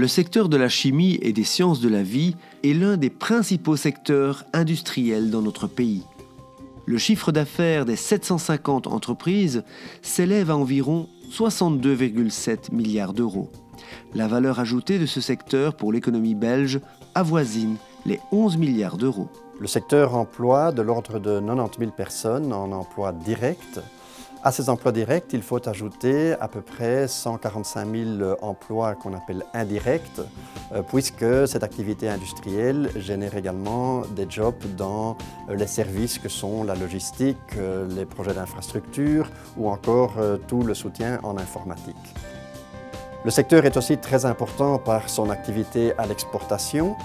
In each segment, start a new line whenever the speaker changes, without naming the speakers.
Le secteur de la chimie et des sciences de la vie est l'un des principaux secteurs industriels dans notre pays. Le chiffre d'affaires des 750 entreprises s'élève à environ 62,7 milliards d'euros. La valeur ajoutée de ce secteur pour l'économie belge avoisine les 11 milliards d'euros.
Le secteur emploie de l'ordre de 90 000 personnes en emploi direct. À ces emplois directs, il faut ajouter à peu près 145 000 emplois qu'on appelle indirects, puisque cette activité industrielle génère également des jobs dans les services que sont la logistique, les projets d'infrastructure ou encore tout le soutien en informatique. Le secteur est aussi très important par son activité à l'exportation.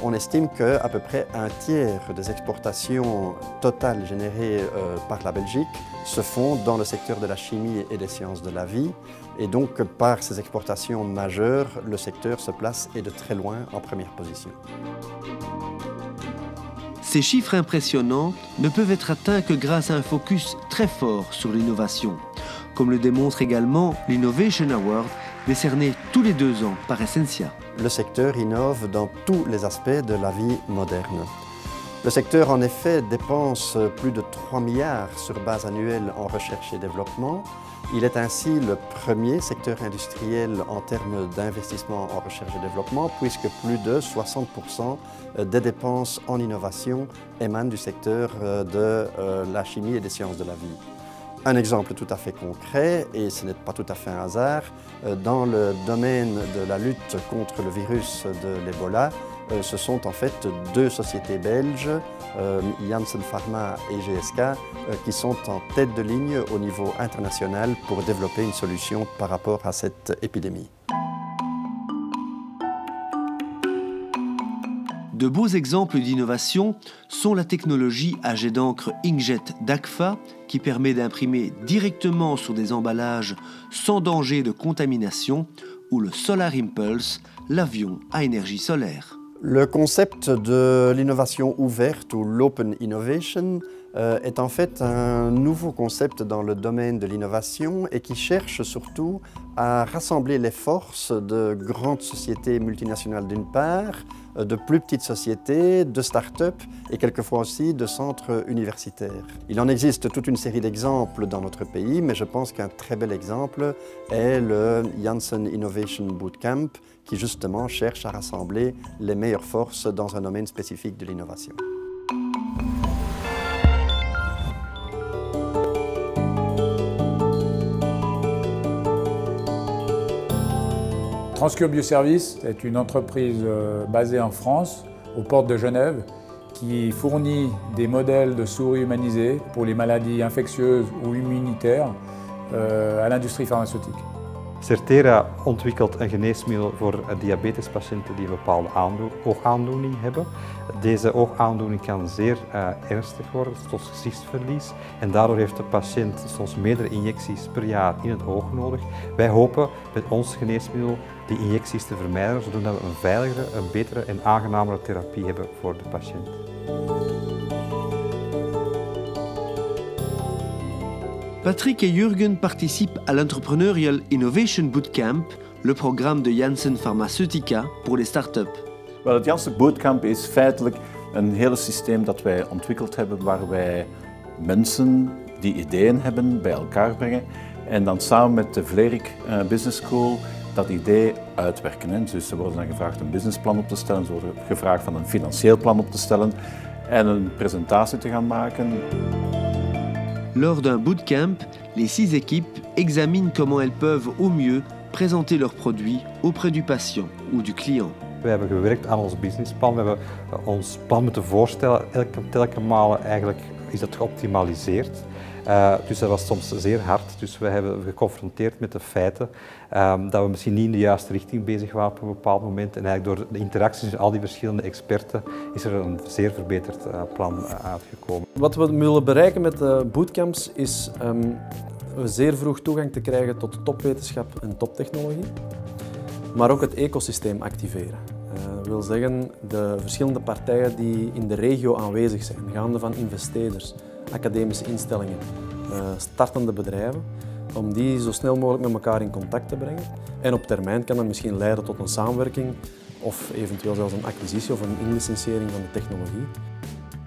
On estime qu'à peu près un tiers des exportations totales générées par la Belgique se font dans le secteur de la chimie et des sciences de la vie. Et donc, par ces exportations majeures, le secteur se place et de très loin en première position.
Ces chiffres impressionnants ne peuvent être atteints que grâce à un focus très fort sur l'innovation, comme le démontre également l'Innovation Award décerné tous les 2 ans par Essentia.
Le secteur innove dans tous les aspects de la vie moderne. Le secteur, en effet, dépense plus de 3 milliards sur base annuelle en recherche et développement. Il est ainsi le premier secteur industriel en termes d'investissement en recherche et développement, puisque plus de 60% des dépenses en innovation émanent du secteur de la chimie et des sciences de la vie. Un exemple tout à fait concret, et ce n'est pas tout à fait un hasard, dans le domaine de la lutte contre le virus de l'Ebola, ce sont en fait 2 sociétés belges, Janssen Pharma et GSK, qui sont en tête de ligne au niveau international pour développer une solution par rapport à cette épidémie.
De beaux exemples d'innovation sont la technologie à jet d'encre Inkjet d'Agfa qui permet d'imprimer directement sur des emballages sans danger de contamination ou le Solar Impulse, l'avion à énergie solaire.
Le concept de l'innovation ouverte ou l'Open Innovation est en fait un nouveau concept dans le domaine de l'innovation et qui cherche surtout à rassembler les forces de grandes sociétés multinationales d'une part, de plus petites sociétés, de start-up et quelquefois aussi de centres universitaires. Il en existe toute une série d'exemples dans notre pays, mais je pense qu'un très bel exemple est le Janssen Innovation Bootcamp qui justement cherche à rassembler les meilleures forces dans un domaine spécifique de l'innovation.
Transcure Bioservice est une entreprise basée en France, aux portes de Genève, qui fournit des modèles de souris humanisés pour les maladies infectieuses ou immunitaires à l'industrie pharmaceutique.
Certera ontwikkelt een geneesmiddel voor diabetespatiënten die een bepaalde oogaandoening hebben. Deze oogaandoening kan zeer ernstig worden, tot gezichtsverlies. En daardoor heeft de patiënt soms meerdere injecties per jaar in het oog nodig. Wij hopen met ons geneesmiddel die injecties te vermijden, zodat we een veiligere, een betere en aangenamere therapie hebben voor de patiënt.
Patrick et Jürgen participent à l'Entrepreneurial Innovation Bootcamp, le programme de Janssen Pharmaceutica pour les start-up.
Wel, het Janssen Bootcamp is feitelijk een hele systeem dat wij ontwikkeld hebben waar wij mensen die ideeën hebben bij elkaar brengen en dan samen met de Vlerik Business School dat idee uitwerken. Dus ze worden dan gevraagd een businessplan op te stellen, ze worden gevraagd van een financieel plan op te stellen en een presentatie te gaan maken.
Lors d'un bootcamp, les 6 équipes examinent comment elles peuvent au mieux présenter leurs produits auprès du patient ou du client.
We hebben gewerkt aan ons businessplan. We hebben ons plan moeten voorstellen. Telke malen eigenlijk is dat geoptimaliseerd. Dus dat was soms zeer hard. Dus we hebben geconfronteerd met de feiten dat we misschien niet in de juiste richting bezig waren op een bepaald moment. En eigenlijk door de interacties met al die verschillende experten is er een zeer verbeterd plan uitgekomen.
Wat we willen bereiken met de bootcamps is zeer vroeg toegang te krijgen tot topwetenschap en toptechnologie, maar ook het ecosysteem activeren. Dat wil zeggen de verschillende partijen die in de regio aanwezig zijn, gaande van investeerders, academische instellingen, startende bedrijven, om die zo snel mogelijk met elkaar in contact te brengen. En op termijn kan dat misschien leiden tot een samenwerking of eventueel zelfs een acquisitie of een inlicentiëring van de technologie.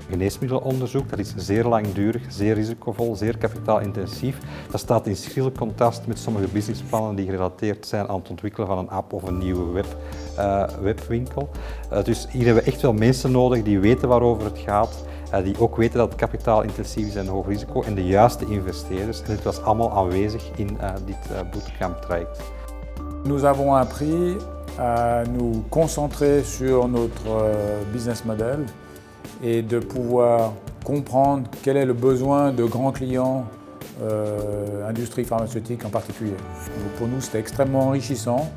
Geneesmiddelenonderzoek, dat is zeer langdurig, zeer risicovol, zeer kapitaalintensief. Dat staat in schril contrast met sommige businessplannen die gerelateerd zijn aan het ontwikkelen van een app of een nieuwe webwinkel. Dus hier hebben we echt wel mensen nodig die weten waarover het gaat, die ook weten dat het kapitaalintensief is en hoog risico en de juiste investeerders. En dit was allemaal aanwezig in dit bootcamp-traject.
Nous avons appris à nous concentrer sur notre business model et de pouvoir comprendre quel est le besoin de grands clients, industrie pharmaceutique en particulier. Donc pour nous, c'était extrêmement enrichissant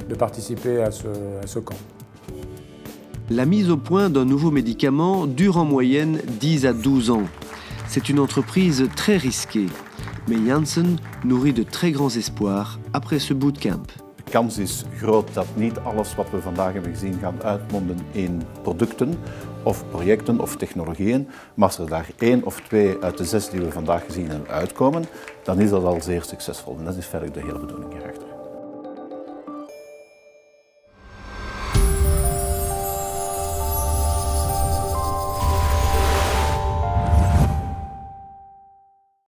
de participer à ce camp.
La mise au point d'un nouveau médicament dure en moyenne 10 à 12 ans. C'est une entreprise très risquée, mais Janssen nourrit de très grands espoirs après ce bootcamp.
De kans is groot dat niet alles wat we vandaag hebben gezien gaat uitmonden in producten of projecten of technologieën, maar als er daar 1 of 2 uit de 6 die we vandaag gezien hebben uitkomen, dan is dat al zeer succesvol. En dat is verder de hele bedoeling hierachter.